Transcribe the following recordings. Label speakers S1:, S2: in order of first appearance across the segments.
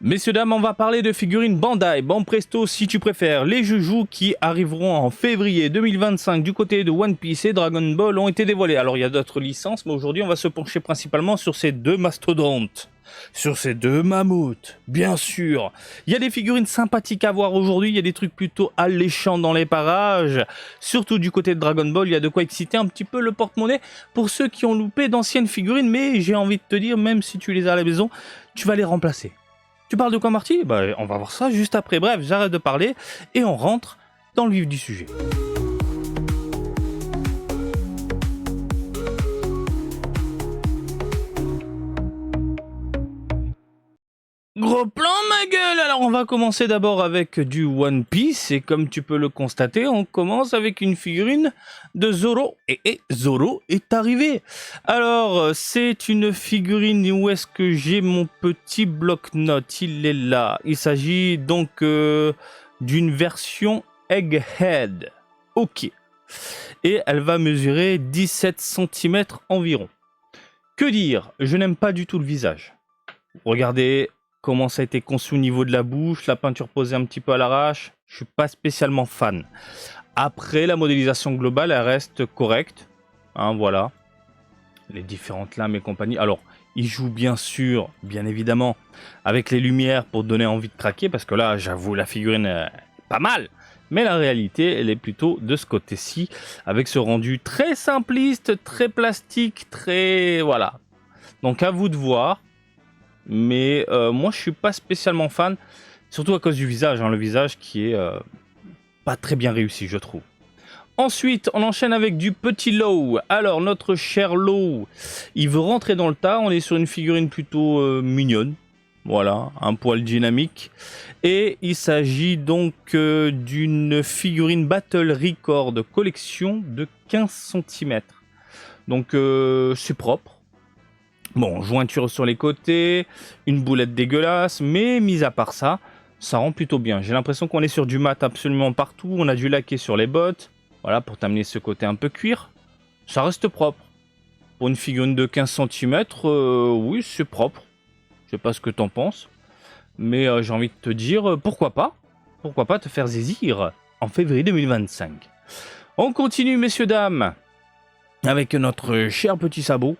S1: Messieurs, dames, on va parler de figurines Bandai, Banpresto si tu préfères. Les joujoux qui arriveront en février 2025 du côté de One Piece et Dragon Ball ont été dévoilés. Alors il y a d'autres licences, mais aujourd'hui on va se pencher principalement sur ces deux mastodontes. Sur ces deux mammouths, bien sûr. Il y a des figurines sympathiques à voir aujourd'hui, il y a des trucs plutôt alléchants dans les parages. Surtout du côté de Dragon Ball, il y a de quoi exciter un petit peu le porte-monnaie pour ceux qui ont loupé d'anciennes figurines. Mais j'ai envie de te dire, même si tu les as à la maison, tu vas les remplacer. Tu parles de quoi, Marty? Bah, on va voir ça juste après. Bref, j'arrête de parler et on rentre dans le vif du sujet. Gros plan, ma gueule! Alors, on va commencer d'abord avec du One Piece. Et comme tu peux le constater, on commence avec une figurine de Zoro. Et Zoro est arrivé. Alors, c'est une figurine. Où est-ce que j'ai mon petit bloc-notes? Il est là. Il s'agit donc d'une version Egghead. Ok. Et elle va mesurer 17 cm environ. Que dire? Je n'aime pas du tout le visage. Regardez comment ça a été conçu au niveau de la bouche, la peinture posée un petit peu à l'arrache. Je suis pas spécialement fan. Après, la modélisation globale, elle reste correcte. Hein, voilà. Les différentes lames et compagnie. Alors, il joue bien sûr, bien évidemment, avec les lumières pour donner envie de craquer. Parce que là, j'avoue, la figurine est pas mal. Mais la réalité, elle est plutôt de ce côté-ci. Avec ce rendu très simpliste, très plastique, très... Voilà. Donc, à vous de voir. Mais moi, je suis pas spécialement fan, surtout à cause du visage, hein, le visage qui est pas très bien réussi, je trouve. Ensuite, on enchaîne avec du petit Law. Alors, notre cher Law, il veut rentrer dans le tas. On est sur une figurine plutôt mignonne. Voilà, un poil dynamique. Et il s'agit donc d'une figurine Battle Record collection de 15 cm. Donc, c'est propre. Bon, jointure sur les côtés, une boulette dégueulasse, mais mis à part ça, ça rend plutôt bien. J'ai l'impression qu'on est sur du mat absolument partout, on a du laqué sur les bottes, voilà, pour t'amener ce côté un peu cuir. Ça reste propre. Pour une figurine de 15 cm, oui, c'est propre. Je sais pas ce que t'en penses, mais j'ai envie de te dire, pourquoi pas? Pourquoi pas te faire zizir en février 2025. On continue, messieurs, dames, avec notre cher petit sabot.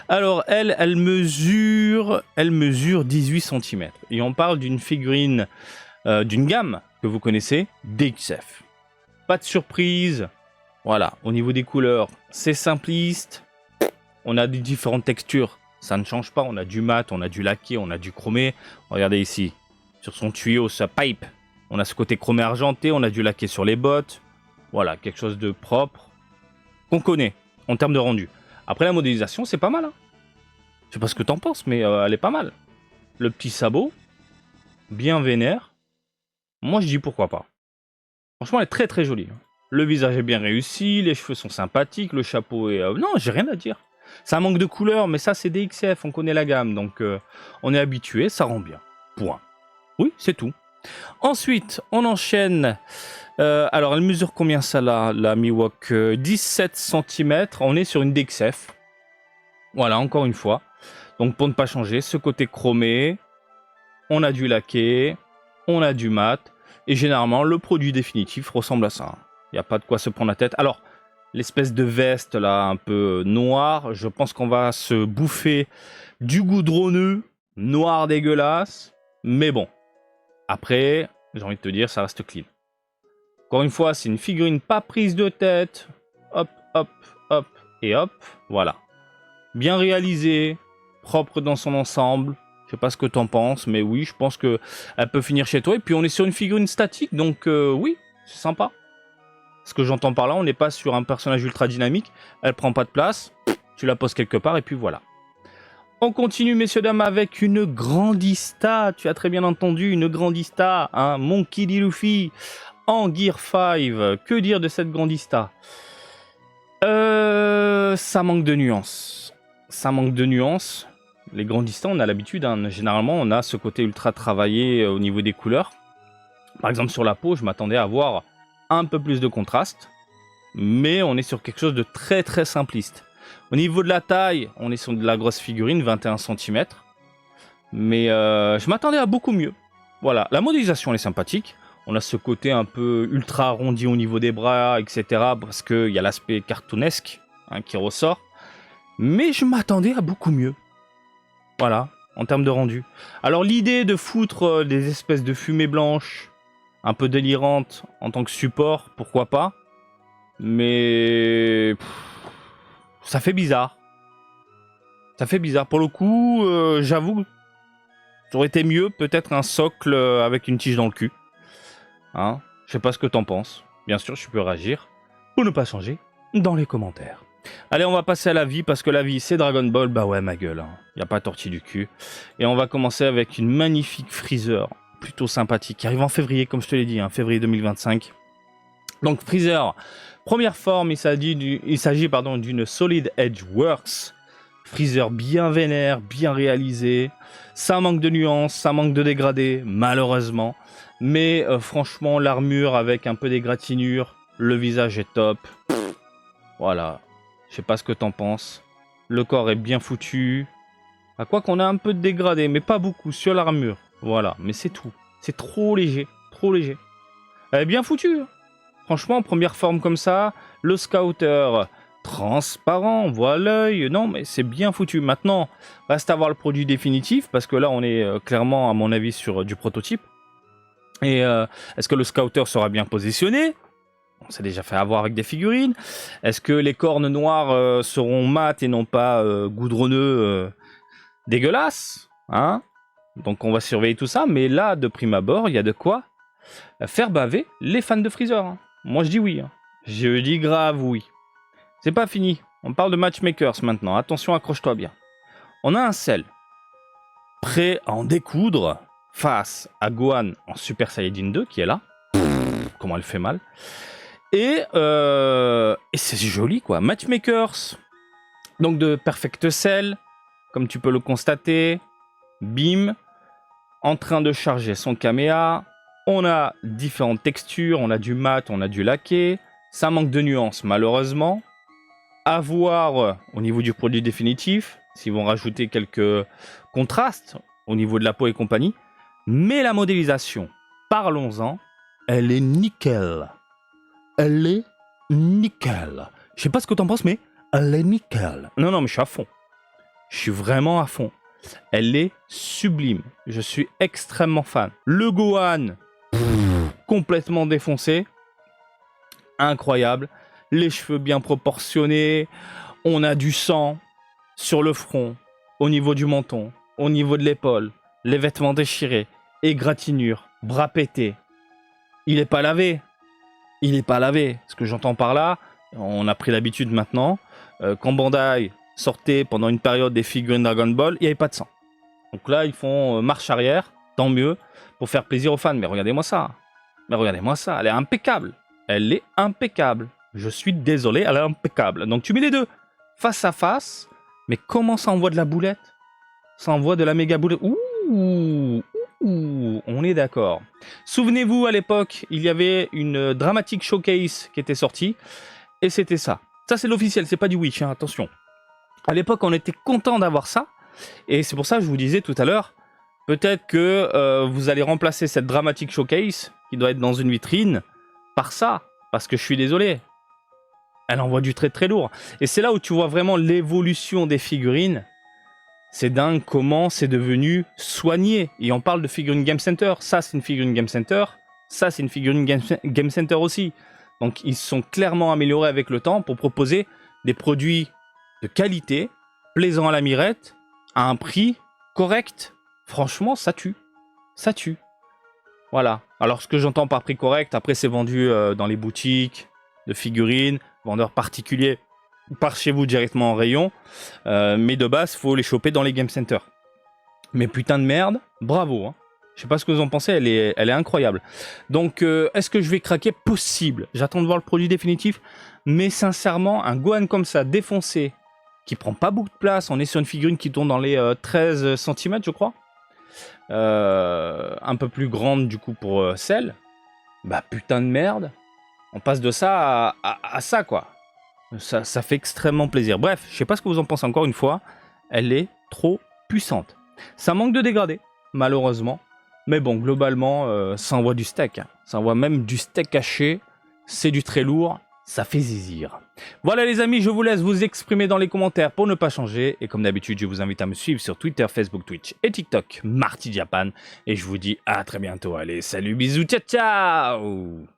S1: Alors, elle mesure 18 cm. Et on parle d'une figurine, d'une gamme que vous connaissez, DXF. Pas de surprise. Voilà, au niveau des couleurs, c'est simpliste. On a des différentes textures, ça ne change pas. On a du mat, on a du laqué, on a du chromé. Regardez ici, sur son tuyau, sa pipe. On a ce côté chromé argenté, on a du laqué sur les bottes. Voilà, quelque chose de propre qu'on connaît en termes de rendu. Après, la modélisation, c'est pas mal. Hein. Je sais pas ce que t'en penses, mais elle est pas mal. Le petit sabot, bien vénère. Moi, je dis pourquoi pas. Franchement, elle est très très jolie. Le visage est bien réussi, les cheveux sont sympathiques, le chapeau est... Non, j'ai rien à dire. Ça manque de couleur, mais ça, c'est DXF, on connaît la gamme. Donc, on est habitué, ça rend bien. Point. Oui, c'est tout. Ensuite, on enchaîne... alors, elle mesure combien ça, la Miwok? 17 cm. On est sur une DXF. Voilà, encore une fois. Donc, pour ne pas changer, ce côté chromé, on a du laqué, on a du mat. Et généralement, le produit définitif ressemble à ça. Il n'y a pas de quoi se prendre la tête. Alors, l'espèce de veste, là, un peu noire, je pense qu'on va se bouffer du goudronneux, noir dégueulasse. Mais bon, après, j'ai envie de te dire, ça reste clean. Encore une fois, c'est une figurine pas prise de tête. Hop, hop, hop et hop. Voilà. Bien réalisé, propre dans son ensemble. Je sais pas ce que t'en penses, mais oui, je pense que elle peut finir chez toi. Et puis on est sur une figurine statique, donc oui, c'est sympa. Ce que j'entends par là, on n'est pas sur un personnage ultra dynamique. Elle prend pas de place, tu la poses quelque part et puis voilà. On continue, messieurs, dames, avec une Grandista. Tu as très bien entendu, une Grandista, un Monkey D. Luffy en Gear 5. Que dire de cette Grandista? Ça manque de nuances. Ça manque de nuances. Les Grandistas, on a l'habitude, hein. Généralement, on a ce côté ultra travaillé au niveau des couleurs. Par exemple, sur la peau, je m'attendais à avoir un peu plus de contraste. Mais on est sur quelque chose de très très simpliste. Au niveau de la taille, on est sur de la grosse figurine, 21 cm. Mais je m'attendais à beaucoup mieux. Voilà, la modélisation elle est sympathique. On a ce côté un peu ultra arrondi au niveau des bras, etc. Parce qu'il y a l'aspect cartoonesque hein, qui ressort. Mais je m'attendais à beaucoup mieux. Voilà, en termes de rendu. Alors l'idée de foutre des espèces de fumée blanche, un peu délirante en tant que support, pourquoi pas. Mais ça fait bizarre. Ça fait bizarre. Pour le coup, j'avoue, ça aurait été mieux peut-être un socle avec une tige dans le cul. Hein, je sais pas ce que t'en penses. Bien sûr, je peux réagir ou ne pas changer dans les commentaires. Allez, on va passer à la vie, parce que la vie, c'est Dragon Ball. Bah ouais, ma gueule, hein. Y a pas tortille du cul. Et on va commencer avec une magnifique Freezer, plutôt sympathique, qui arrive en février, comme je te l'ai dit, hein, février 2025. Donc Freezer, première forme, il s'agit d'une Solid Edge Works. Freezer bien vénère, bien réalisé. Ça manque de nuances, ça manque de dégradé, malheureusement. Mais franchement, l'armure avec un peu d'égratignure, le visage est top. Voilà. Je sais pas ce que t'en penses. Le corps est bien foutu. À quoi qu'on a un peu de dégradé, mais pas beaucoup sur l'armure. Voilà, mais c'est tout. C'est trop léger, trop léger. Elle est bien foutue. Hein. Franchement, première forme comme ça, le scouter transparent, on voit l'œil. Non, mais c'est bien foutu. Maintenant, reste à voir le produit définitif, parce que là, on est clairement, à mon avis, sur du prototype. Et est-ce que le scouter sera bien positionné ? On s'est déjà fait avoir avec des figurines. Est-ce que les cornes noires seront mates et non pas goudronneux dégueulasses hein? Donc on va surveiller tout ça. Mais là, de prime abord, il y a de quoi faire baver les fans de Freezer. Hein. Moi, je dis oui. Hein. Je dis grave oui. C'est pas fini. On parle de matchmakers maintenant. Attention, accroche-toi bien. On a un Cell prêt à en découdre face à Gohan en Super Saiyajin 2 qui est là. Comment elle fait mal. Et c'est joli quoi. Matchmakers. Donc de Perfect Cell, comme tu peux le constater. Bim. En train de charger son Kamea. On a différentes textures. On a du mat, on a du laqué. Ça manque de nuances malheureusement. À voir au niveau du produit définitif. S'ils vont rajouter quelques contrastes au niveau de la peau et compagnie. Mais la modélisation, parlons-en, elle est nickel. Elle est nickel. Je sais pas ce que t'en penses, mais elle est nickel. Non, mais je suis à fond. Je suis vraiment à fond. Elle est sublime. Je suis extrêmement fan. Le Gohan, complètement défoncé. Incroyable. Les cheveux bien proportionnés. On a du sang sur le front, au niveau du menton, au niveau de l'épaule. Les vêtements déchirés, égratignures, bras pétés. Il est pas lavé. Il n'est pas lavé. Ce que j'entends par là, on a pris l'habitude maintenant, quand Bandai sortait pendant une période des figurines Dragon Ball, il n'y avait pas de sang. Donc là, ils font marche arrière, tant mieux, pour faire plaisir aux fans. Mais regardez-moi ça. Elle est impeccable. Elle est impeccable. Je suis désolé, elle est impeccable. Donc tu mets les deux face à face, mais comment ça envoie de la boulette ? Ça envoie de la méga boulette. Ouh, on est d'accord. Souvenez-vous, à l'époque, il y avait une dramatique showcase qui était sortie, et c'était ça. Ça, c'est l'officiel, c'est pas du Wish, hein, attention. À l'époque, on était content d'avoir ça, et c'est pour ça que je vous disais tout à l'heure, peut-être que vous allez remplacer cette dramatique showcase, qui doit être dans une vitrine, par ça, parce que je suis désolé. Elle envoie du très très lourd. Et c'est là où tu vois vraiment l'évolution des figurines. C'est dingue comment c'est devenu soigné. Et on parle de figurine Game Center. Ça, c'est une figurine Game Center. Ça, c'est une figurine Game Center aussi. Donc, ils sont clairement améliorés avec le temps pour proposer des produits de qualité, plaisants à la mirette, à un prix correct. Franchement, ça tue. Ça tue. Voilà. Alors, ce que j'entends par prix correct, après, c'est vendu dans les boutiques de figurines, vendeurs particuliers par chez vous directement en rayon, mais de base, faut les choper dans les game centers. Mais putain de merde, bravo. Hein. Je sais pas ce que vous en pensez, elle est incroyable. Donc, est-ce que je vais craquer ? Possible. J'attends de voir le produit définitif, mais sincèrement, un Gohan comme ça, défoncé, qui prend pas beaucoup de place, on est sur une figurine qui tourne dans les 13 cm, je crois. Un peu plus grande du coup pour Cell. Bah putain de merde. On passe de ça à ça, quoi. Ça fait extrêmement plaisir. Bref, je sais pas ce que vous en pensez encore une fois. Elle est trop puissante. Ça manque de dégradé, malheureusement. Mais bon, globalement, ça envoie du steak. Hein. Ça envoie même du steak haché. C'est du très lourd. Ça fait zizir. Voilà les amis, je vous laisse vous exprimer dans les commentaires pour ne pas changer. Et comme d'habitude, je vous invite à me suivre sur Twitter, Facebook, Twitch et TikTok, Marty Japan. Et je vous dis à très bientôt. Allez, salut, bisous, ciao, ciao!